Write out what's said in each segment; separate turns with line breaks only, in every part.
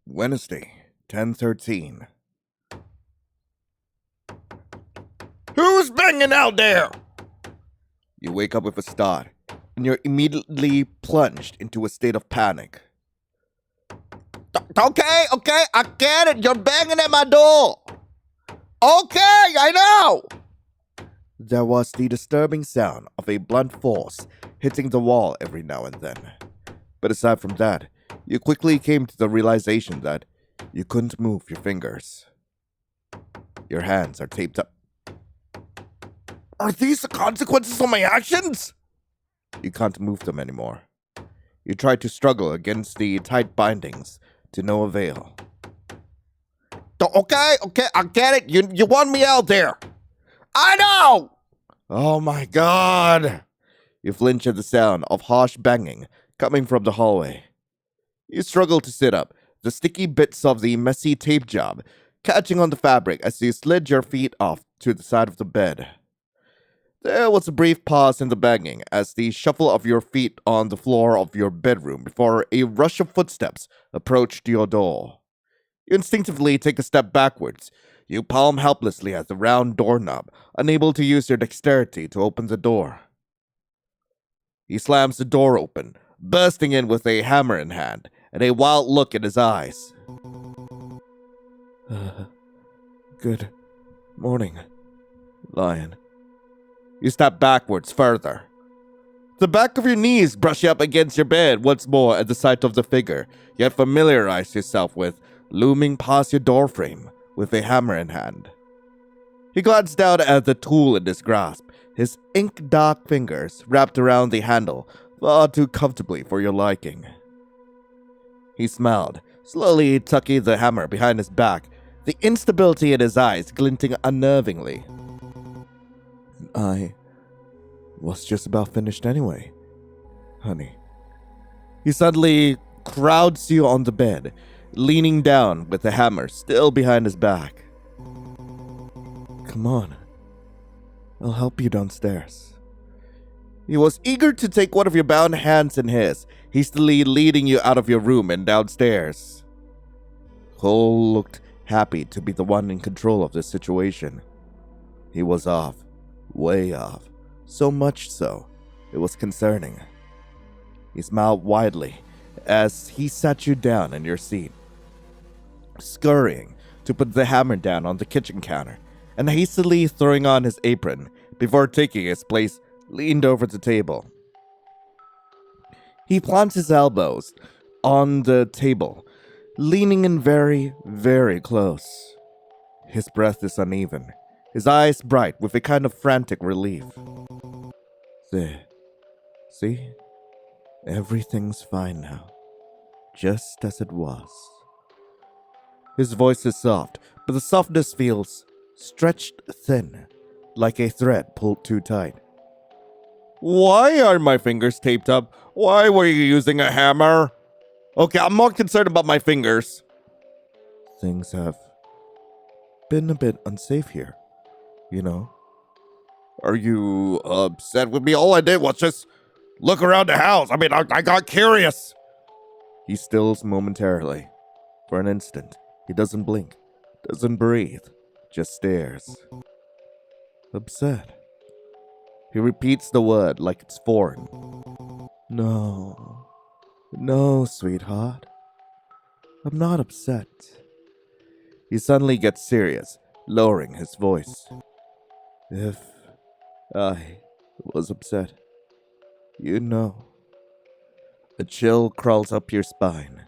Wednesday, 10:13. Who's banging out there? You wake up with a start, and you're immediately plunged into a state of panic. Okay, I get it. You're banging at my door. Okay, I know. There was the disturbing sound of a blunt force hitting the wall every now and then. But aside from that, you quickly came to the realization that you couldn't move your fingers. Your hands are taped up. Are these the consequences of my actions? You can't move them anymore. You try to struggle against the tight bindings, to no avail. Okay, I get it. You want me out there. I know! Oh my god! You flinch at the sound of harsh banging coming from the hallway. You struggle to sit up, the sticky bits of the messy tape job catching on the fabric as you slid your feet off to the side of the bed. There was a brief pause in the banging as the shuffle of your feet on the floor of your bedroom before a rush of footsteps approached your door. You instinctively take a step backwards. You palm helplessly at the round doorknob, unable to use your dexterity to open the door. He slams the door open, bursting in with a hammer in hand and a wild look in his eyes. Good morning, Lion. You step backwards further. The back of your knees brush up against your bed once more at the sight of the figure, yet familiarize yourself with looming past your doorframe with a hammer in hand. He glanced down at the tool in his grasp, his ink-dark fingers wrapped around the handle far too comfortably for your liking. He smiled, slowly tucking the hammer behind his back, the instability in his eyes glinting unnervingly. I was just about finished anyway, honey. He suddenly crowds you on the bed, leaning down with the hammer still behind his back. Come on. I'll help you downstairs. He was eager to take one of your bound hands in his, hastily leading you out of your room and downstairs. Cole looked happy to be the one in control of this situation. He was off, way off, so much so, it was concerning. He smiled widely as he sat you down in your seat, scurrying to put the hammer down on the kitchen counter and hastily throwing on his apron before taking his place, leaned over the table. He plants his elbows on the table, leaning in very, very close. His breath is uneven, his eyes bright with a kind of frantic relief. There. See? Everything's fine now, just as it was. His voice is soft, but the softness feels stretched thin, like a thread pulled too tight. Why are my fingers taped up? Why were you using a hammer? Okay, I'm more concerned about my fingers. Things have been a bit unsafe here, you know. Are you upset with me? All I did was just look around the house. I got curious. He stills momentarily. For an instant, he doesn't blink, doesn't breathe, just stares. Upset. He repeats the word like it's foreign. No, sweetheart. I'm not upset. He suddenly gets serious, lowering his voice. If I was upset, you know. A chill crawls up your spine.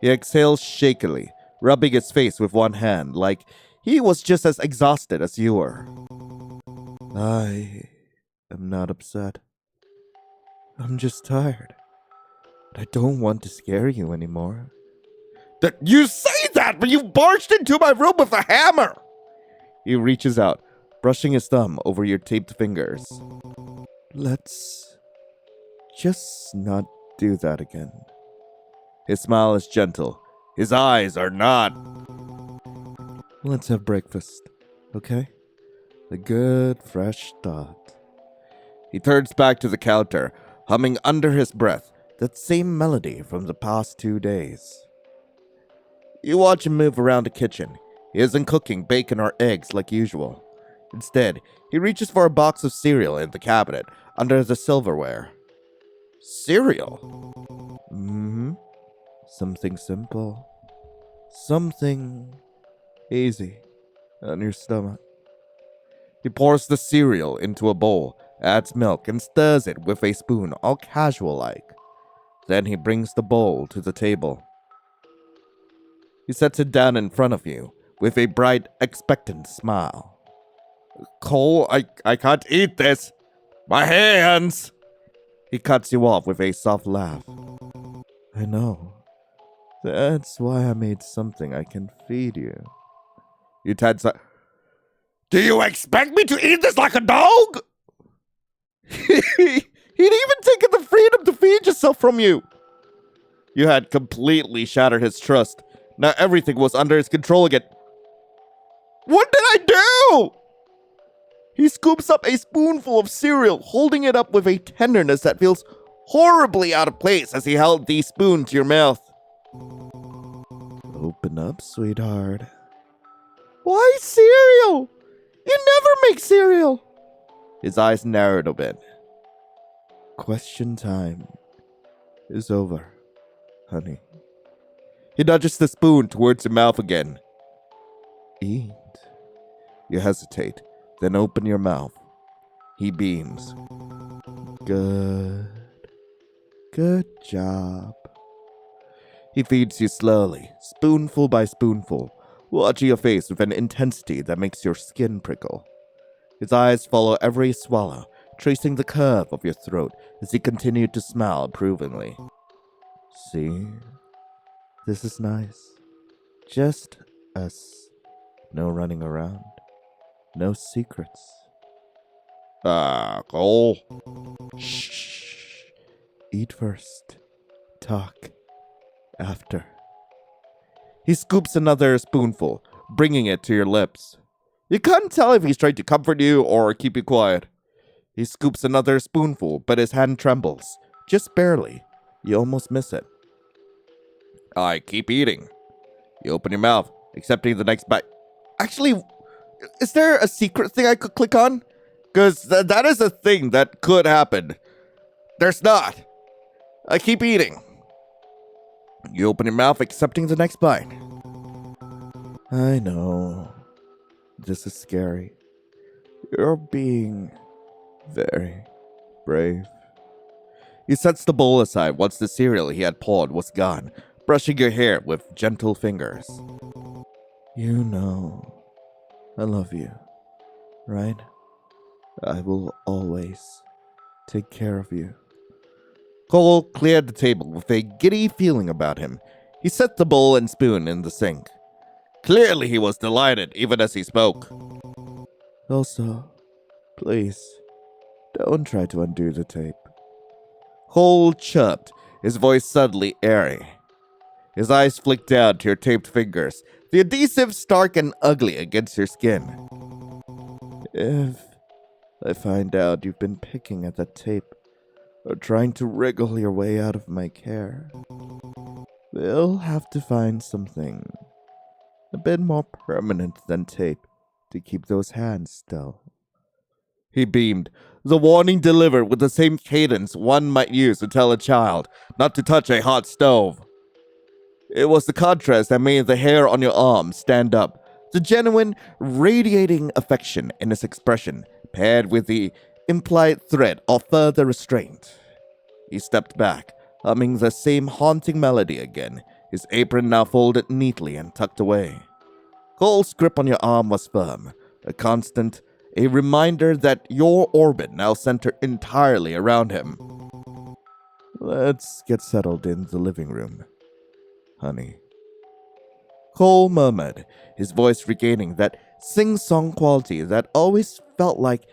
He exhales shakily, rubbing his face with one hand like he was just as exhausted as you were. I am not upset. I'm just tired. I don't want to scare you anymore. You say that, but you barged into my room with a hammer! He reaches out, brushing his thumb over your taped fingers. Let's just not do that again. His smile is gentle. His eyes are not. Let's have breakfast, okay? A good, fresh start. He turns back to the counter, humming under his breath that same melody from the past 2 days. You watch him move around the kitchen. He isn't cooking bacon or eggs like usual. Instead, he reaches for a box of cereal in the cabinet under the silverware. Cereal? Mm-hmm. Something simple. Something easy on your stomach. He pours the cereal into a bowl, adds milk, and stirs it with a spoon, all casual-like. Then he brings the bowl to the table. He sets it down in front of you with a bright, expectant smile. Cole, I can't eat this. My hands! He cuts you off with a soft laugh. I know. That's why I made something I can feed you. You tense up. Do you expect me to eat this like a dog? He'd even taken the freedom to feed yourself from you. You had completely shattered his trust. Now everything was under his control again. What did I do? He scoops up a spoonful of cereal, holding it up with a tenderness that feels horribly out of place as he held the spoon to your mouth. Open up, sweetheart. Why cereal? You never make cereal. His eyes narrowed a bit. Question time is over, honey. He nudges the spoon towards your mouth again. Eat. You hesitate, then open your mouth. He beams. Good. Good job. He feeds you slowly, spoonful by spoonful, watching your face with an intensity that makes your skin prickle. His eyes follow every swallow, tracing the curve of your throat as he continued to smile approvingly. See? This is nice. Just us. No running around. No secrets. Cole. Shh. Eat first. Talk after. He scoops another spoonful, bringing it to your lips. You can't tell if he's trying to comfort you or keep you quiet. He scoops another spoonful, but his hand trembles. Just barely. You almost miss it. I keep eating. You open your mouth, accepting the next bite. Actually, is there a secret thing I could click on? Because that is a thing that could happen. There's not. I keep eating. You open your mouth, accepting the next bite. I know. This is scary. You're being very brave. He sets the bowl aside once the cereal he had poured was gone, brushing your hair with gentle fingers. You know, I love you, right? I will always take care of you. Cole cleared the table with a giddy feeling about him. He set the bowl and spoon in the sink. Clearly he was delighted, even as he spoke. Also, please, don't try to undo the tape. Cole chirped, his voice suddenly airy. His eyes flicked down to your taped fingers, the adhesive stark and ugly against your skin. If I find out you've been picking at that tape, or trying to wriggle your way out of my care, we'll have to find something a bit more permanent than tape to keep those hands still. He beamed, the warning delivered with the same cadence one might use to tell a child not to touch a hot stove. It was the contrast that made the hair on your arm stand up, the genuine, radiating affection in his expression, paired with the implied threat of further restraint. He stepped back, humming the same haunting melody again, his apron now folded neatly and tucked away. Cole's grip on your arm was firm, a constant, a reminder that your orbit now centered entirely around him. Let's get settled in the living room, honey. Cole murmured, his voice regaining that sing-song quality that always felt like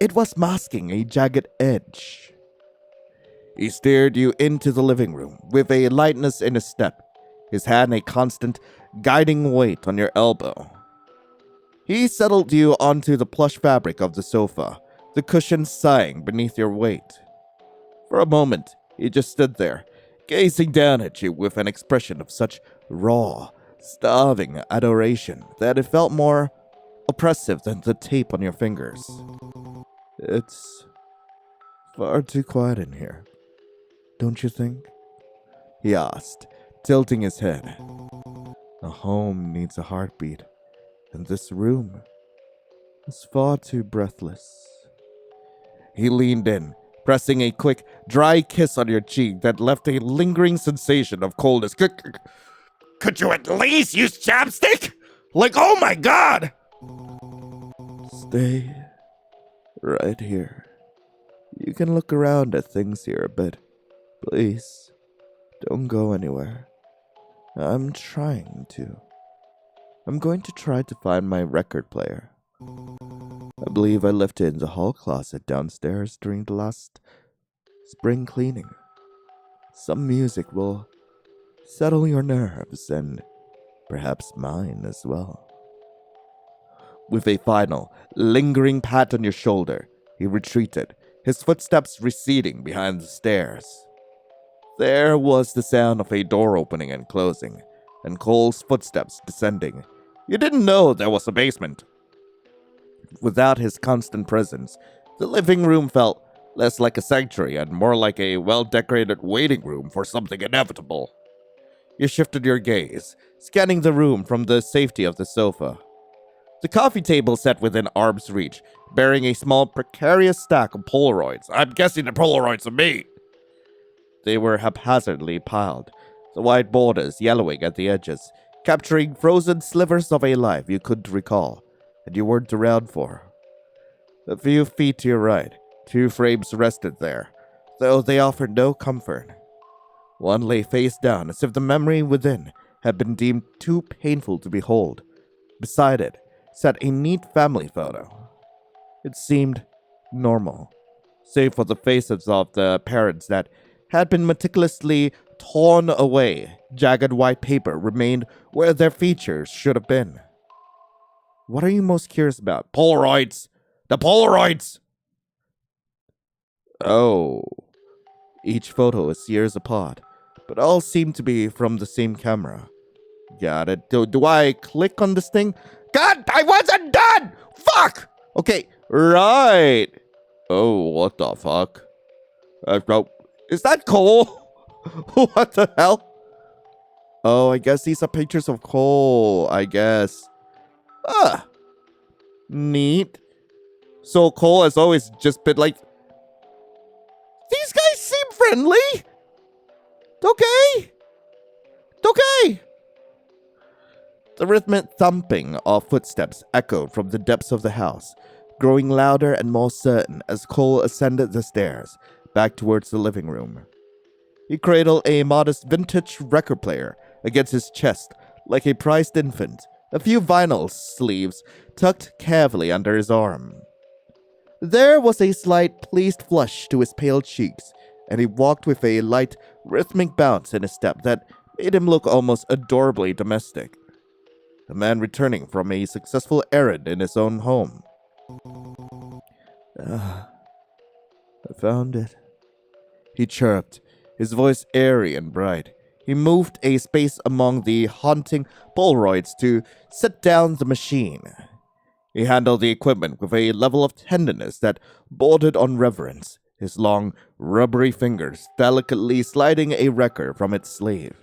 it was masking a jagged edge. He steered you into the living room with a lightness in his step, his hand a constant, guiding weight on your elbow. He settled you onto the plush fabric of the sofa, the cushions sighing beneath your weight. For a moment, he just stood there, gazing down at you with an expression of such raw, starving adoration that it felt more oppressive than the tape on your fingers. It's far too quiet in here, don't you think? He asked, tilting his head. A home needs a heartbeat, and this room is far too breathless. He leaned in, pressing a quick, dry kiss on your cheek that left a lingering sensation of coldness. Could you at least use chapstick? Like, oh my god! Stay right here. You can look around at things here a bit. Please, don't go anywhere. I'm going to try to find my record player. I believe I left it in the hall closet downstairs during the last spring cleaning. Some music will settle your nerves and perhaps mine as well. With a final, lingering pat on your shoulder, he retreated, his footsteps receding behind the stairs. There was the sound of a door opening and closing, and Cole's footsteps descending. You didn't know there was a basement. Without his constant presence, the living room felt less like a sanctuary and more like a well-decorated waiting room for something inevitable. You shifted your gaze, scanning the room from the safety of the sofa. The coffee table sat within arm's reach, bearing a small, precarious stack of Polaroids. I'm guessing the Polaroids of me. They were haphazardly piled, the white borders yellowing at the edges, capturing frozen slivers of a life you couldn't recall, and you weren't around for. A few feet to your right, 2 frames rested there, though they offered no comfort. One lay face down, as if the memory within had been deemed too painful to behold. Beside it sat a neat family photo. It seemed normal, save for the faces of the parents that had been meticulously torn away. Jagged white paper remained where their features should have been. What are you most curious about? Polaroids! The Polaroids! Oh. Each photo is years apart, but all seem to be from the same camera. Got it. Do I click on this thing? God, I wasn't done! Fuck! Okay, right. Oh, what the fuck? Is that Cole? What the hell? Oh, I guess these are pictures of Cole, I guess. Neat. So Cole has always just been like, these guys seem friendly. Okay. The rhythmic thumping of footsteps echoed from the depths of the house, growing louder and more certain as Cole ascended the stairs, back towards the living room. He cradled a modest vintage record player against his chest like a prized infant, a few vinyl sleeves tucked carefully under his arm. There was a slight pleased flush to his pale cheeks, and he walked with a light, rhythmic bounce in his step that made him look almost adorably domestic. A man returning from a successful errand in his own home. I found it, he chirped, his voice airy and bright. He moved a space among the haunting Polaroids to set down the machine. He handled the equipment with a level of tenderness that bordered on reverence, his long, rubbery fingers delicately sliding a record from its sleeve.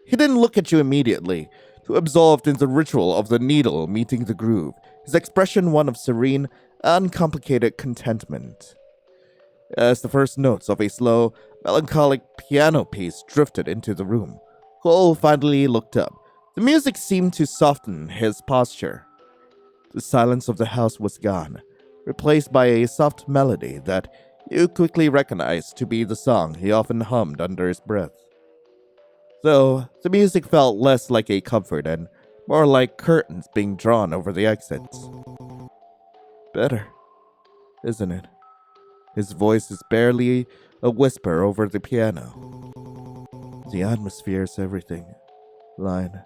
He didn't look at you immediately, too absorbed in the ritual of the needle meeting the groove, his expression one of serene, uncomplicated contentment. As the first notes of a slow, melancholic piano piece drifted into the room, Cole finally looked up. The music seemed to soften his posture. The silence of the house was gone, replaced by a soft melody that you quickly recognized to be the song he often hummed under his breath. Though the music felt less like a comfort and more like curtains being drawn over the exits. Better, isn't it? His voice is barely a whisper over the piano. The atmosphere is everything. Lion.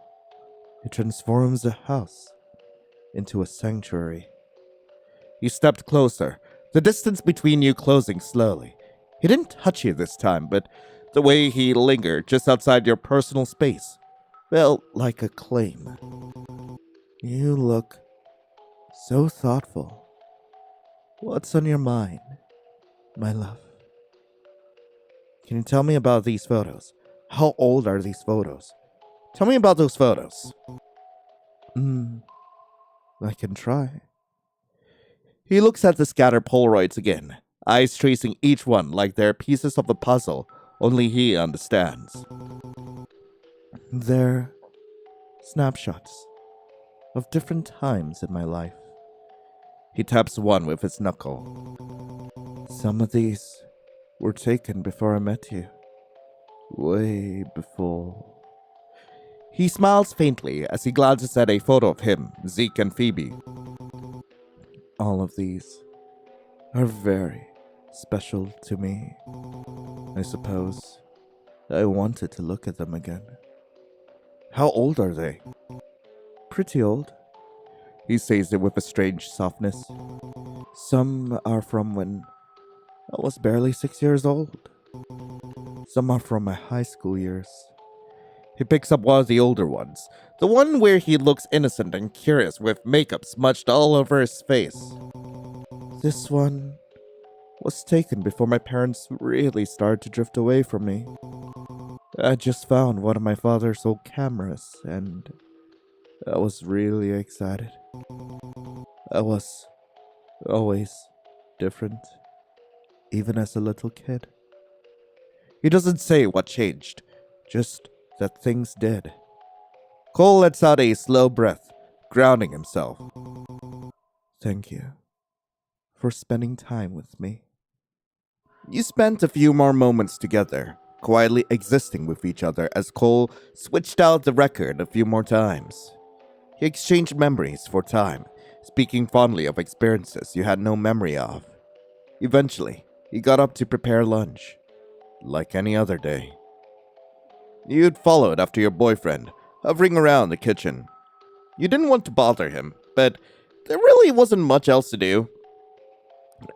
It transforms the house into a sanctuary. He stepped closer, the distance between you closing slowly. He didn't touch you this time, but the way he lingered just outside your personal space felt like a claim. You look so thoughtful. What's on your mind, my love? Can you tell me about these photos? How old are these photos? Tell me about those photos. I can try. He looks at the scattered Polaroids again, eyes tracing each one like they're pieces of a puzzle only he understands. They're snapshots of different times in my life. He taps one with his knuckle. Some of these were taken before I met you. Way before. He smiles faintly as he glances at a photo of him, Zeke, and Phoebe. All of these are very special to me. I suppose I wanted to look at them again. How old are they? Pretty old. He says it with a strange softness. Some are from when I was barely 6 years old. Some are from my high school years. He picks up one of the older ones, the one where he looks innocent and curious with makeup smudged all over his face. This one was taken before my parents really started to drift away from me. I just found one of my father's old cameras, and I was really excited. I was always different, even as a little kid. He doesn't say what changed, just that things did. Cole lets out a slow breath, grounding himself. Thank you for spending time with me. You spent a few more moments together, quietly existing with each other as Cole switched out the record a few more times. He exchanged memories for time, speaking fondly of experiences you had no memory of. Eventually, he got up to prepare lunch, like any other day. You'd followed after your boyfriend, hovering around the kitchen. You didn't want to bother him, but there really wasn't much else to do.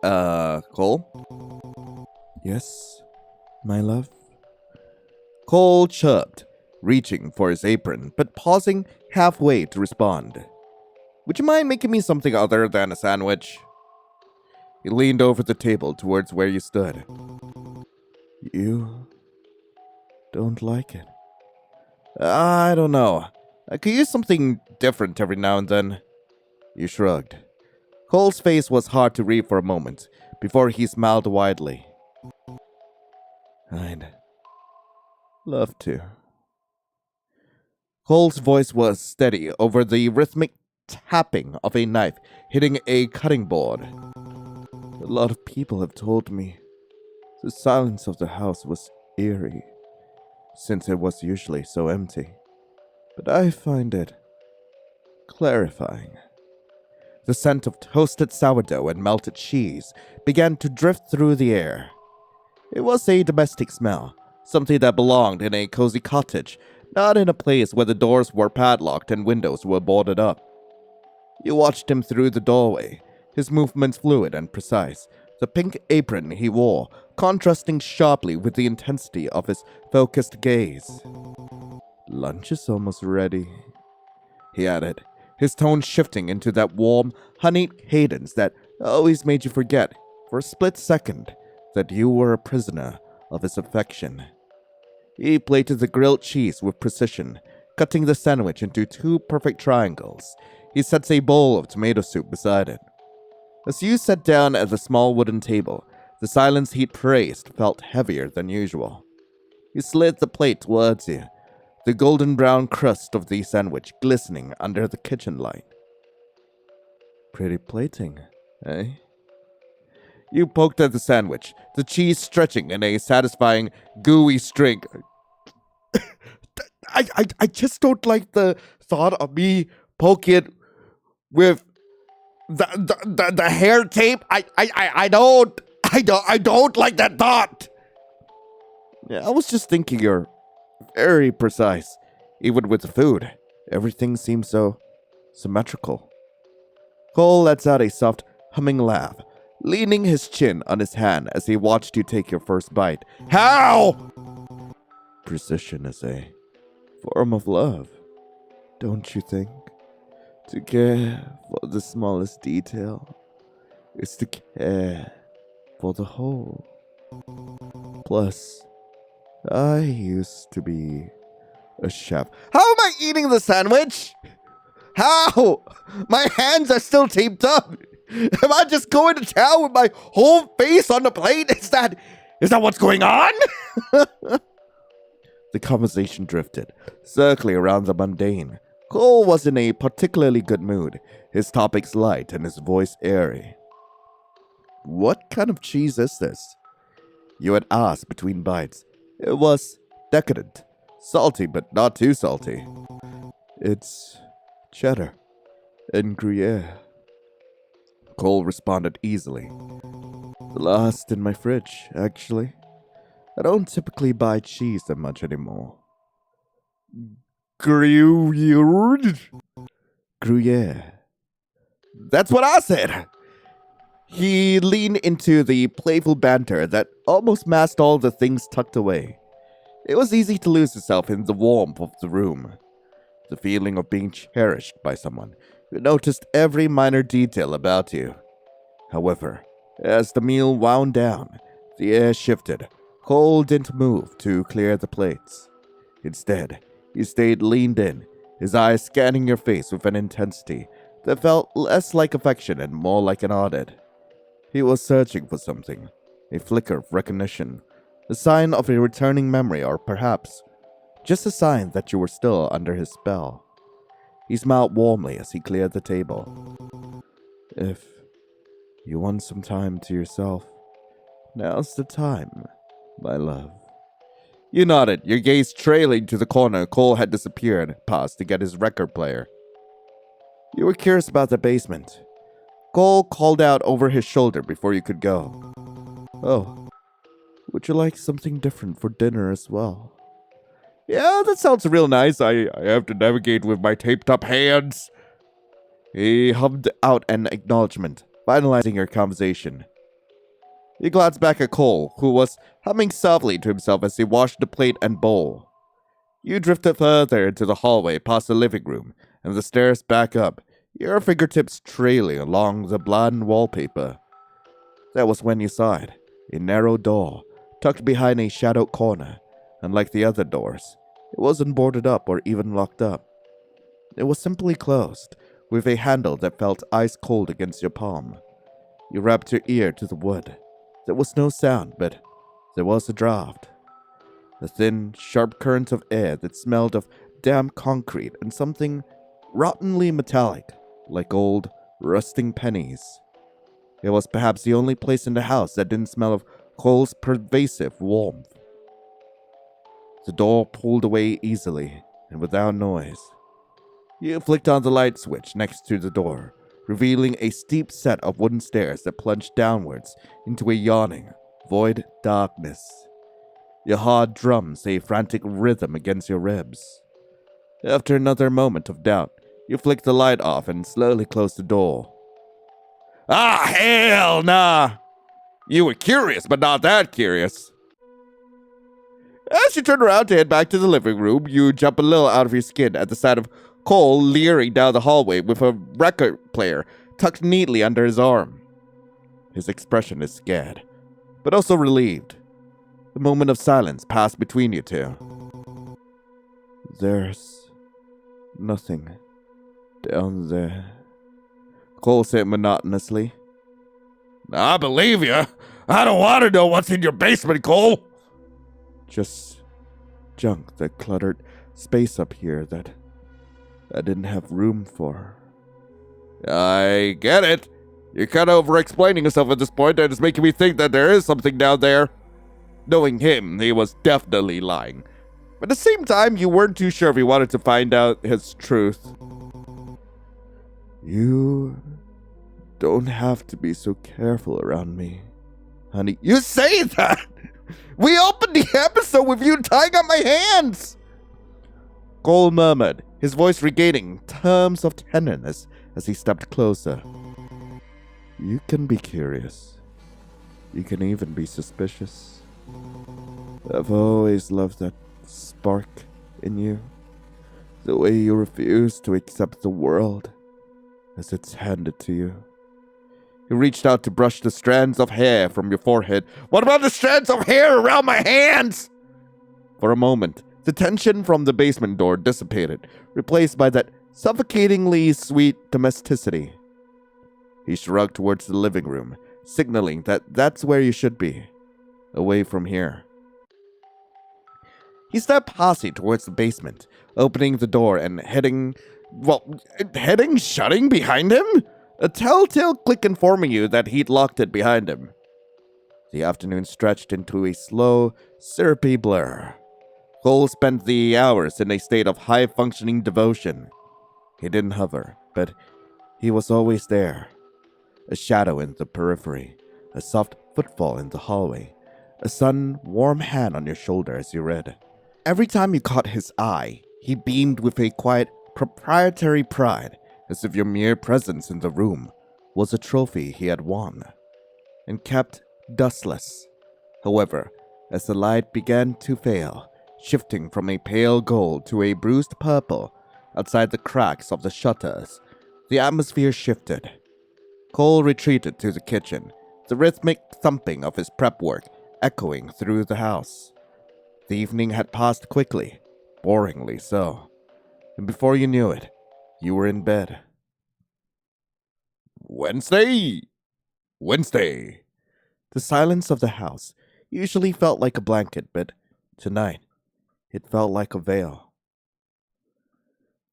Cole? Yes, my love? Cole chirped, reaching for his apron, but pausing halfway to respond. Would you mind making me something other than a sandwich? He leaned over the table towards where you stood. You don't like it? I don't know. I could use something different every now and then. You shrugged. Cole's face was hard to read for a moment, before he smiled widely. I'd love to. Cole's voice was steady over the rhythmic tapping of a knife hitting a cutting board. A lot of people have told me the silence of the house was eerie, since it was usually so empty. But I find it clarifying. The scent of toasted sourdough and melted cheese began to drift through the air. It was a domestic smell, something that belonged in a cozy cottage, not in a place where the doors were padlocked and windows were boarded up. You watched him through the doorway, his movements fluid and precise, the pink apron he wore contrasting sharply with the intensity of his focused gaze. Lunch is almost ready, he added, his tone shifting into that warm, honeyed cadence that always made you forget, for a split second, that you were a prisoner of his affection. He plated the grilled cheese with precision, cutting the sandwich into 2 perfect triangles. He sets a bowl of tomato soup beside it. As you sat down at the small wooden table, the silence he'd praised felt heavier than usual. He slid the plate towards you, the golden brown crust of the sandwich glistening under the kitchen light. Pretty plating, eh? You poked at the sandwich, the cheese stretching in a satisfying, gooey string. I just don't like the thought of me poking it with the hair tape. I don't like that thought. Yeah, I was just thinking you're very precise. Even with the food, everything seems so symmetrical. Cole lets out a soft, humming laugh, leaning his chin on his hand as he watched you take your first bite. How? Precision is a form of love, don't you think? To care for the smallest detail is to care for the whole. Plus, I used to be a chef. How am I eating the sandwich? How? My hands are still taped up. Am I just going to town with my whole face on the plate? Is that what's going on? The conversation drifted, circling around the mundane. Cole was in a particularly good mood, his topics light and his voice airy. What kind of cheese is this? You had asked between bites. It was decadent, salty but not too salty. It's cheddar and Gruyere. Cole responded easily. The last in my fridge, actually. I don't typically buy cheese that much anymore. Gruyere? Gruyere. That's what I said! He leaned into the playful banter that almost masked all the things tucked away. It was easy to lose yourself in the warmth of the room. The feeling of being cherished by someone who noticed every minor detail about you. However, as the meal wound down, the air shifted. Cole didn't move to clear the plates. Instead, he stayed leaned in, his eyes scanning your face with an intensity that felt less like affection and more like an audit. He was searching for something, a flicker of recognition, a sign of a returning memory, or perhaps just a sign that you were still under his spell. He smiled warmly as he cleared the table. If you want some time to yourself, now's the time, my love. You nodded, your gaze trailing to the corner Cole had disappeared past to get his record player. You were curious about the basement. Cole called out over his shoulder before you could go. Oh, would you like something different for dinner as well? Yeah, that sounds real nice. I have to navigate with my taped up hands. He hummed out an acknowledgement, finalizing your conversation. He glanced back at Cole, who was humming softly to himself as he washed the plate and bowl. You drifted further into the hallway past the living room and the stairs back up, your fingertips trailing along the blonde wallpaper. That was when you saw it, a narrow door, tucked behind a shadowed corner. Unlike the other doors, it wasn't boarded up or even locked up. It was simply closed, with a handle that felt ice cold against your palm. You wrapped your ear to the wood. There was no sound, but there was a draft. A thin, sharp current of air that smelled of damp concrete and something rottenly metallic, like old, rusting pennies. It was perhaps the only place in the house that didn't smell of Cole's pervasive warmth. The door pulled away easily and without noise. You flicked on the light switch next to the door, revealing a steep set of wooden stairs that plunged downwards into a yawning, void darkness. Your heart drums a frantic rhythm against your ribs. After another moment of doubt, you flicked the light off and slowly closed the door. Ah, hell nah! You were curious, but not that curious. As you turn around to head back to the living room, you jump a little out of your skin at the sight of Cole leering down the hallway with a record player tucked neatly under his arm. His expression is scared, but also relieved. A moment of silence passed between you two. There's nothing down there, Cole said monotonously. I believe you. I don't want to know what's in your basement, Cole. Just junk that cluttered space up here that I didn't have room for. I get it. You're kind of over-explaining yourself at this point, and it's making me think that there is something down there. Knowing him, he was definitely lying. But at the same time, you weren't too sure if he wanted to find out his truth. You don't have to be so careful around me, honey. You say that! We opened the episode with you tying up my hands! Cole murmured, his voice regaining terms of tenderness as he stepped closer. You can be curious. You can even be suspicious. I've always loved that spark in you. The way you refuse to accept the world as it's handed to you. He reached out to brush the strands of hair from your forehead. What about the strands of hair around my hands? For a moment, the tension from the basement door dissipated, replaced by that suffocatingly sweet domesticity. He shrugged towards the living room, signaling that that's where you should be, away from here. He stepped posse towards the basement, opening the door and shutting behind him? A telltale click informing you that he'd locked it behind him. The afternoon stretched into a slow, syrupy blur. Cole spent the hours in a state of high-functioning devotion. He didn't hover, but he was always there. A shadow in the periphery, a soft footfall in the hallway, a sudden, warm hand on your shoulder as you read. Every time you caught his eye, he beamed with a quiet, proprietary pride, as if your mere presence in the room was a trophy he had won, and kept dustless. However, as the light began to fail, shifting from a pale gold to a bruised purple outside the cracks of the shutters, the atmosphere shifted. Cole retreated to the kitchen, the rhythmic thumping of his prep work echoing through the house. The evening had passed quickly, boringly so, and before you knew it, you were in bed. Wednesday! The silence of the house usually felt like a blanket, but tonight, it felt like a veil.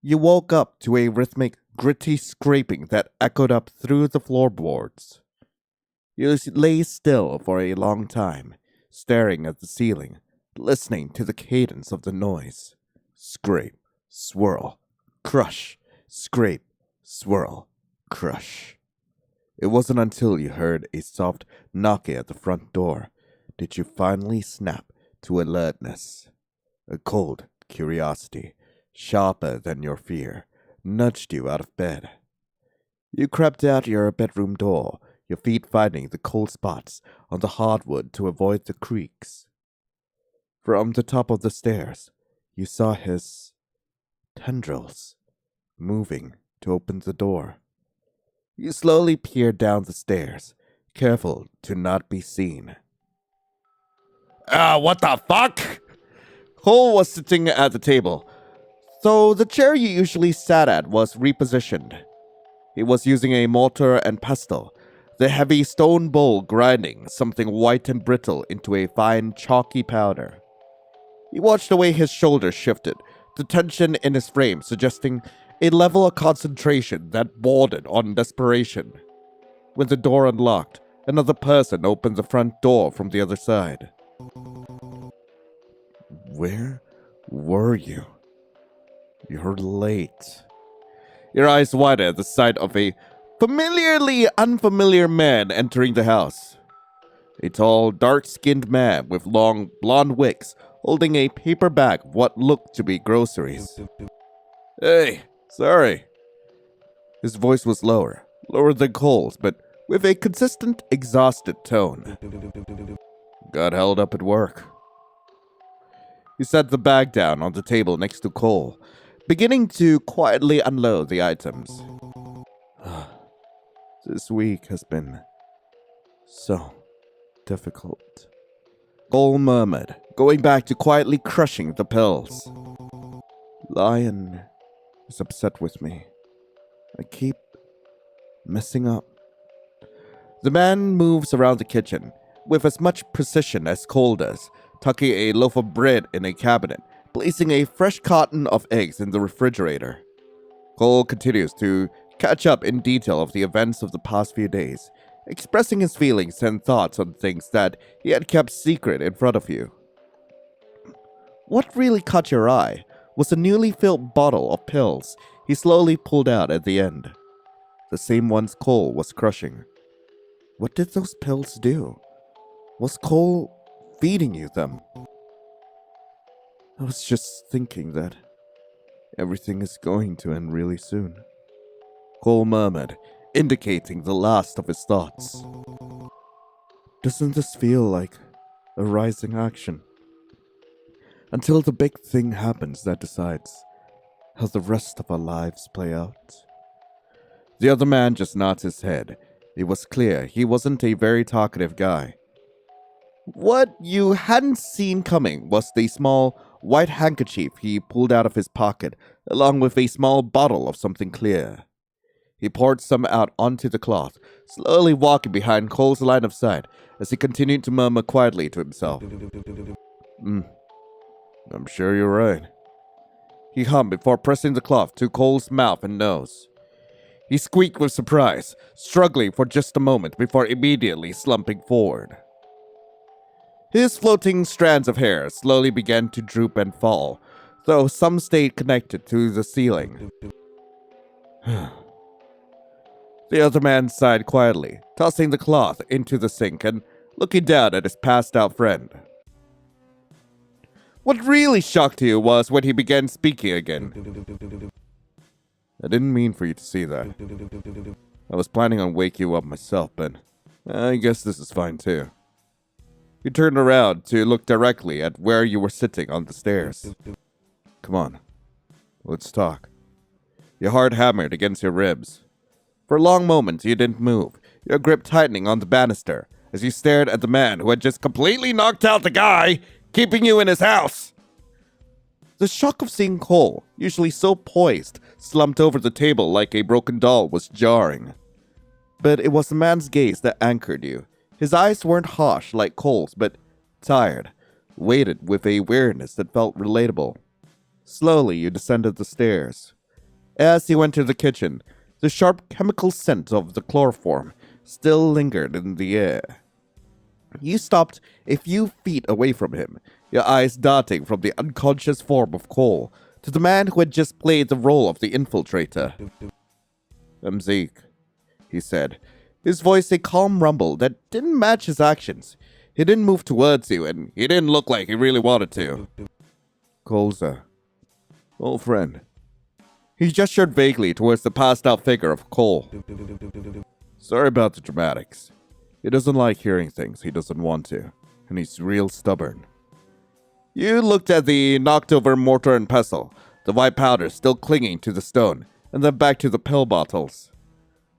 You woke up to a rhythmic, gritty scraping that echoed up through the floorboards. You lay still for a long time, staring at the ceiling, listening to the cadence of the noise. Scrape, swirl, crush, scrape, swirl, crush. It wasn't until you heard a soft knocking at the front door did you finally snap to alertness. A cold curiosity, sharper than your fear, nudged you out of bed. You crept out your bedroom door, your feet finding the cold spots on the hardwood to avoid the creaks. From the top of the stairs, you saw his tendrils moving to open the door. You slowly peered down the stairs, careful to not be seen. What the fuck? Cole was sitting at the table, though the chair you usually sat at was repositioned. He was using a mortar and pestle, the heavy stone bowl grinding something white and brittle into a fine, chalky powder. He watched the way his shoulders shifted, the tension in his frame suggesting a level of concentration that bordered on desperation. When the door unlocked, another person opened the front door from the other side. Where were you? You're late. Your eyes widened at the sight of a familiarly unfamiliar man entering the house. A tall, dark-skinned man with long, blonde wigs holding a paper bag of what looked to be groceries. Hey, sorry. His voice was lower than Cole's, but with a consistent, exhausted tone. Got held up at work. He set the bag down on the table next to Cole, beginning to quietly unload the items. This week has been so difficult. Cole murmured, going back to quietly crushing the pills. Lion is upset with me. I keep messing up. The man moves around the kitchen with as much precision as Cole does, tucking a loaf of bread in a cabinet, placing a fresh carton of eggs in the refrigerator. Cole continues to catch up in detail of the events of the past few days, expressing his feelings and thoughts on things that he had kept secret in front of you. What really caught your eye was a newly filled bottle of pills he slowly pulled out at the end. The same ones Cole was crushing. What did those pills do? Was Cole feeding you them? I was just thinking that everything is going to end really soon. Cole murmured, indicating the last of his thoughts. Doesn't this feel like a rising action? Until the big thing happens that decides how the rest of our lives play out. The other man just nods his head. It was clear he wasn't a very talkative guy. What you hadn't seen coming was the small white handkerchief he pulled out of his pocket, along with a small bottle of something clear. He poured some out onto the cloth, slowly walking behind Cole's line of sight as he continued to murmur quietly to himself. I'm sure you're right. He hummed before pressing the cloth to Cole's mouth and nose. He squeaked with surprise, struggling for just a moment before immediately slumping forward. His floating strands of hair slowly began to droop and fall, though some stayed connected to the ceiling. The other man sighed quietly, tossing the cloth into the sink and looking down at his passed-out friend. What really shocked you was when he began speaking again. I didn't mean for you to see that. I was planning on waking you up myself, but I guess this is fine too. He turned around to look directly at where you were sitting on the stairs. Come on, let's talk. Your heart hammered against your ribs. For a long moment, you didn't move, your grip tightening on the banister as you stared at the man who had just completely knocked out the guy keeping you in his house. The shock of seeing Cole, usually so poised, slumped over the table like a broken doll was jarring. But it was the man's gaze that anchored you. His eyes weren't harsh like Cole's, but tired, weighted with a weirdness that felt relatable. Slowly, you descended the stairs. As you entered the kitchen, the sharp chemical scent of the chloroform still lingered in the air. You stopped a few feet away from him, your eyes darting from the unconscious form of Cole to the man who had just played the role of the infiltrator. I'm Zeke, he said, his voice a calm rumble that didn't match his actions. He didn't move towards you, and he didn't look like he really wanted to. Cole's a old friend. He gestured vaguely towards the passed-out figure of Cole. Sorry about the dramatics. He doesn't like hearing things he doesn't want to, and he's real stubborn. You looked at the knocked-over mortar and pestle, the white powder still clinging to the stone, and then back to the pill bottles.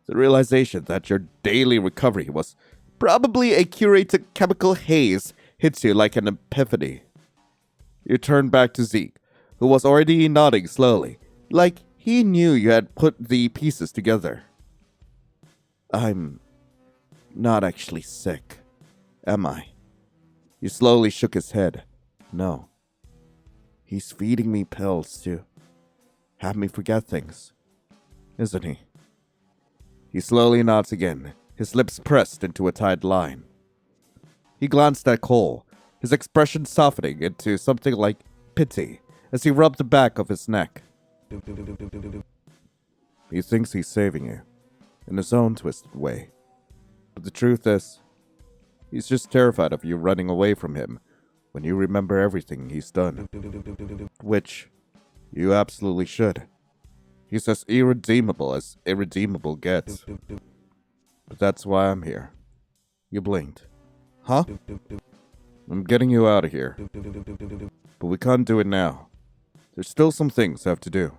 The realization that your daily recovery was probably a curated chemical haze hits you like an epiphany. You turned back to Zeke, who was already nodding slowly, like he knew you had put the pieces together. I'm not actually sick, am I? He slowly shook his head. No. He's feeding me pills to have me forget things, isn't he? He slowly nods again, his lips pressed into a tight line. He glanced at Cole, his expression softening into something like pity as he rubbed the back of his neck. He thinks he's saving you, in his own twisted way. But the truth is, he's just terrified of you running away from him when you remember everything he's done. Which you absolutely should. He's as irredeemable gets. But that's why I'm here. You blinked. Huh? I'm getting you out of here. But we can't do it now. There's still some things I have to do.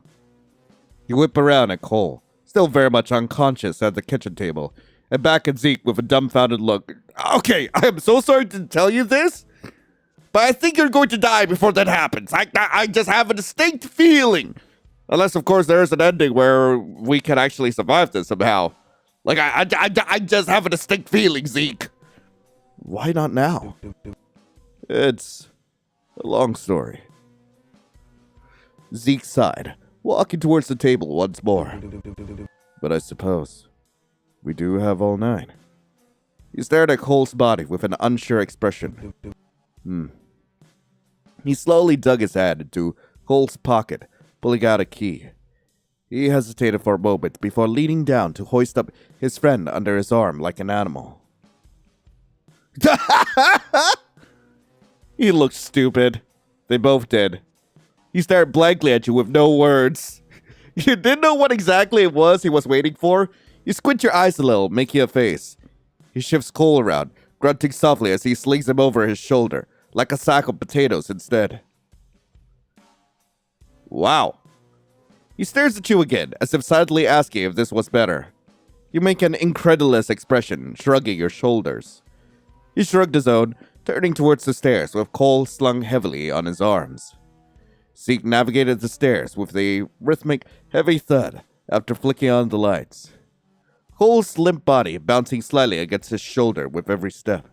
You whip around at Cole, still very much unconscious at the kitchen table, and back at Zeke with a dumbfounded look. Okay, I am so sorry to tell you this, but I think you're going to die before that happens. I just have a distinct feeling. Unless, of course, there is an ending where we can actually survive this somehow. Like, I just have a distinct feeling, Zeke. Why not now? It's a long story. Zeke sighed, walking towards the table once more. But I suppose we do have all night. He stared at Cole's body with an unsure expression. He slowly dug his hand into Cole's pocket, pulling out a key. He hesitated for a moment before leaning down to hoist up his friend under his arm like an animal. He looked stupid. They both did. He stared blankly at you with no words. You didn't know what exactly it was he was waiting for. You squint your eyes a little, making a face. He shifts Cole around, grunting softly as he slings him over his shoulder, like a sack of potatoes instead. Wow. He stares at you again, as if sadly asking if this was better. You make an incredulous expression, shrugging your shoulders. He shrugged his own, turning towards the stairs with Cole slung heavily on his arms. Zeke navigated the stairs with a rhythmic, heavy thud after flicking on the lights. Cole's limp body bouncing slightly against his shoulder with every step.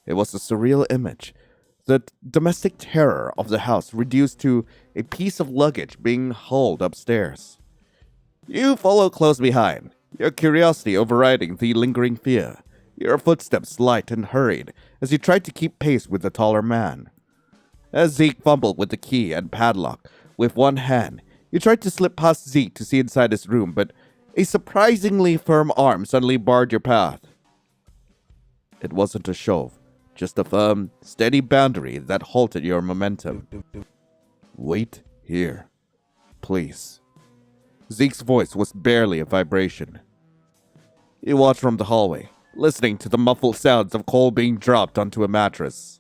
It was a surreal image. The domestic terror of the house reduced to a piece of luggage being hauled upstairs. You follow close behind, your curiosity overriding the lingering fear. Your footsteps light and hurried as you tried to keep pace with the taller man. As Zeke fumbled with the key and padlock with one hand, you tried to slip past Zeke to see inside his room, but a surprisingly firm arm suddenly barred your path. It wasn't a shove, just a firm, steady boundary that halted your momentum. Wait here, please. Zeke's voice was barely a vibration. You watched from the hallway, listening to the muffled sounds of Cole being dropped onto a mattress.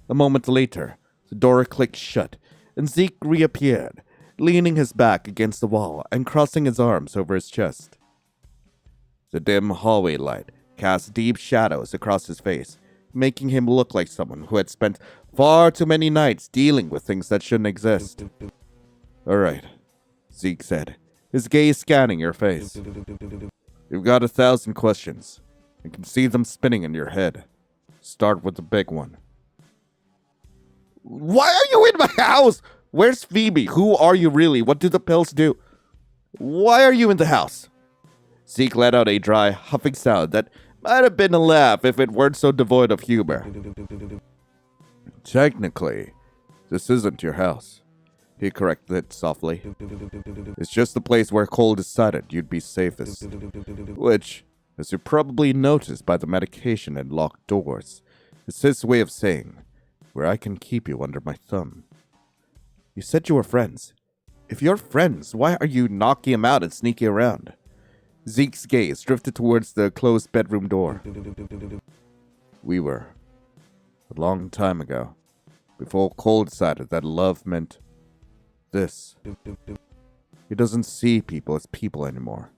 A moment later, the door clicked shut, and Zeke reappeared, leaning his back against the wall and crossing his arms over his chest. The dim hallway light cast deep shadows across his face, making him look like someone who had spent far too many nights dealing with things that shouldn't exist. All right, Zeke said, his gaze scanning your face. You've got 1,000 questions. I can see them spinning in your head. Start with the big one. Why are you in my house? Where's Phoebe? Who are you really? What do the pills do? Why are you in the house? Zeke let out a dry, huffing sound that might have been a laugh if it weren't so devoid of humor. Technically, this isn't your house, he corrected softly. It's just the place where Cole decided you'd be safest. Which, as you probably noticed by the medication and locked doors, is his way of saying, where I can keep you under my thumb. You said you were friends. If you're friends, why are you knocking him out and sneaking around? Zeke's gaze drifted towards the closed bedroom door. We were. A long time ago. Before Cole decided that love meant this. He doesn't see people as people anymore.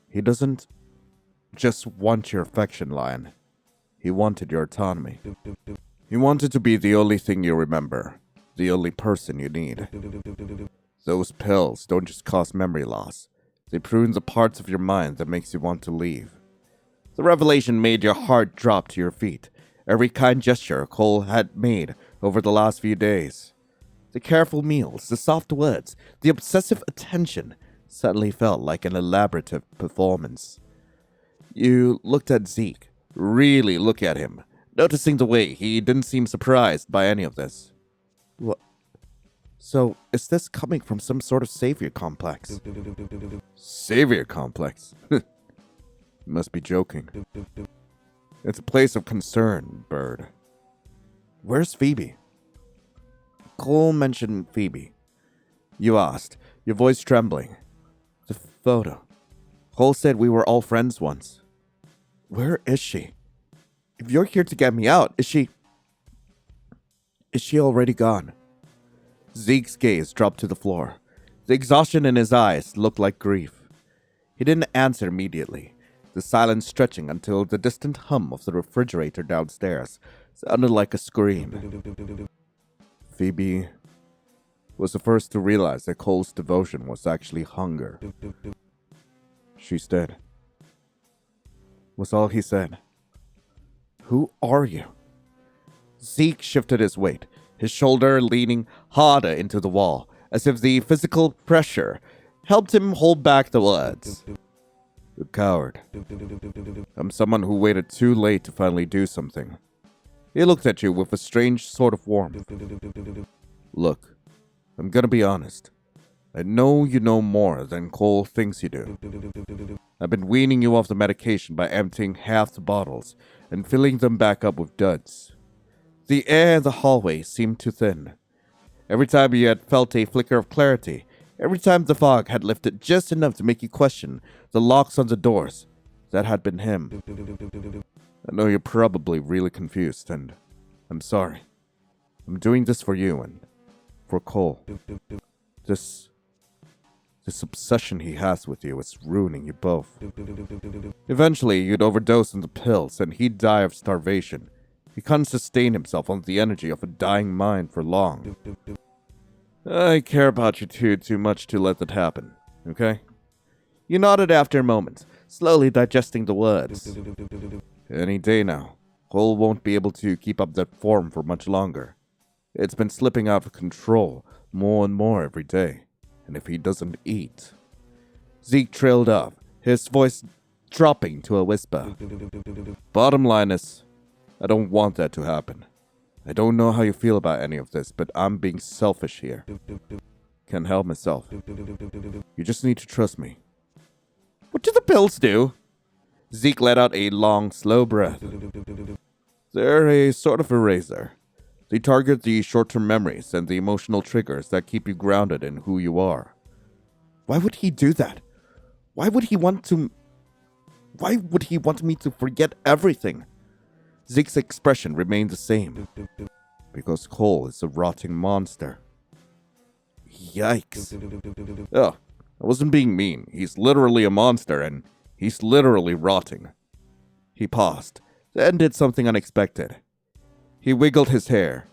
He doesn't just want your affection, Lion. He wanted your autonomy. He wanted to be the only thing you remember, the only person you need. Those pills don't just cause memory loss. They prune the parts of your mind that makes you want to leave. The revelation made your heart drop to your feet. Every kind gesture Cole had made over the last few days. The careful meals, the soft words, the obsessive attention suddenly felt like an elaborative performance. You looked at Zeke, really look at him, noticing the way he didn't seem surprised by any of this. What? So, is this coming from some sort of savior complex? Savior complex? You must be joking. It's a place of concern, Bird. Where's Phoebe? Cole mentioned Phoebe. You asked, your voice trembling. The photo. Cole said we were all friends once. Where is she? If you're here to get me out, is she already gone? Zeke's gaze dropped to the floor. The exhaustion in his eyes looked like grief. He didn't answer immediately, the silence stretching until the distant hum of the refrigerator downstairs sounded like a scream. Phoebe was the first to realize that Cole's devotion was actually hunger. She's dead, was all he said. Who are you? Zeke shifted his weight, his shoulder leaning harder into the wall, as if the physical pressure helped him hold back the words. You coward. I'm someone who waited too late to finally do something. He looked at you with a strange sort of warmth. Look, I'm gonna be honest. I know you know more than Cole thinks you do. I've been weaning you off the medication by emptying half the bottles and filling them back up with duds. The air in the hallway seemed to thin. Every time you had felt a flicker of clarity, every time the fog had lifted just enough to make you question the locks on the doors, that had been him. I know you're probably really confused, and I'm sorry. I'm doing this for you and for Cole. This This obsession he has with you is ruining you both. Eventually, you'd overdose on the pills and he'd die of starvation. He can't sustain himself on the energy of a dying mind for long. I care about you too much to let that happen, okay? You nodded after a moment, slowly digesting the words. Any day now, Cole won't be able to keep up that form for much longer. It's been slipping out of control more and more every day. And if he doesn't eat... Zeke trailed off, his voice dropping to a whisper. Bottom line is, I don't want that to happen. I don't know how you feel about any of this, but I'm being selfish here. Can't help myself. You just need to trust me. What do the pills do? Zeke let out a long, slow breath. They're a sort of eraser. They target the short-term memories and the emotional triggers that keep you grounded in who you are. Why would he do that? Why would he want me to forget everything? Zeke's expression remained the same. Because Cole is a rotting monster. Yikes. Oh, I wasn't being mean. He's literally a monster and he's literally rotting. He paused, then did something unexpected. He wiggled his hair.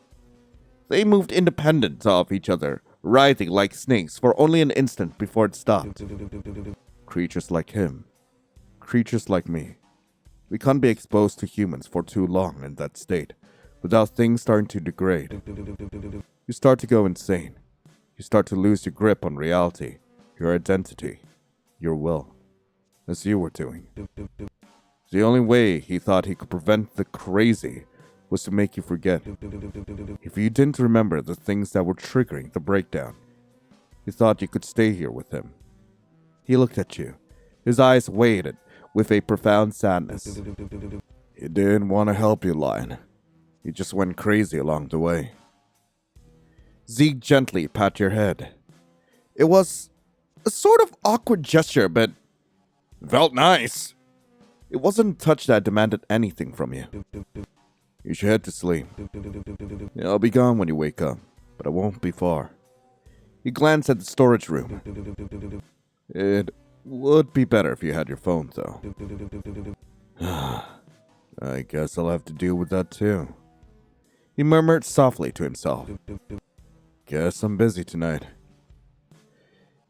They moved independent of each other, writhing like snakes for only an instant before it stopped. Creatures like him. Creatures like me. We can't be exposed to humans for too long in that state, without things starting to degrade. You start to go insane. You start to lose your grip on reality, your identity, your will, as you were doing. The only way he thought he could prevent the crazy was to make you forget. If you didn't remember the things that were triggering the breakdown, you thought you could stay here with him. He looked at you, his eyes weighted with a profound sadness. He didn't want to help you, Lion. He just went crazy along the way. Zeke gently pat your head. It was a sort of awkward gesture, but felt nice. It wasn't a touch that demanded anything from you. You should head to sleep. I'll be gone when you wake up, but I won't be far. He glanced at the storage room. It would be better if you had your phone, though. I guess I'll have to deal with that, too. He murmured softly to himself. Guess I'm busy tonight.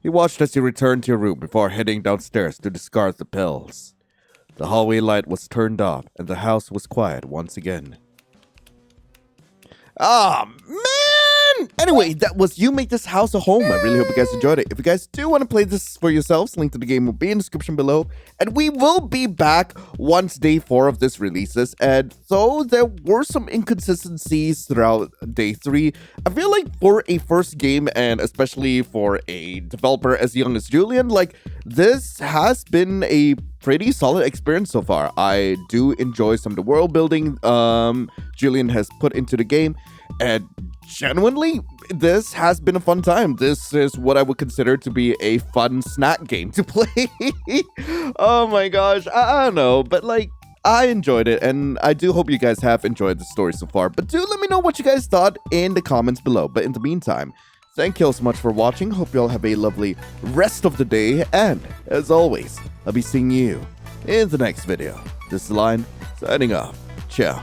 He watched as you returned to your room before heading downstairs to discard the pills. The hallway light was turned off, and the house was quiet once again. Ah, man! Anyway, that was You Make This House a Home. I really hope you guys enjoyed it. If you guys do want to play this for yourselves, link to the game will be in the description below. And we will be back once day 4 of this releases. And though there were some inconsistencies throughout day 3, I feel like for a first game, and especially for a developer as young as Julian, like, this has been a pretty solid experience so far. I do enjoy some of the world building Julian has put into the game, and genuinely, this has been a fun time. This is what I would consider to be a fun snack game to play. Oh my gosh, I don't know, but like, I enjoyed it, and I do hope you guys have enjoyed the story so far. But do let me know what you guys thought in the comments below. But in the meantime, thank you all so much for watching. Hope you all have a lovely rest of the day, and as always, I'll be seeing you in the next video. This is Lion, signing off. Ciao.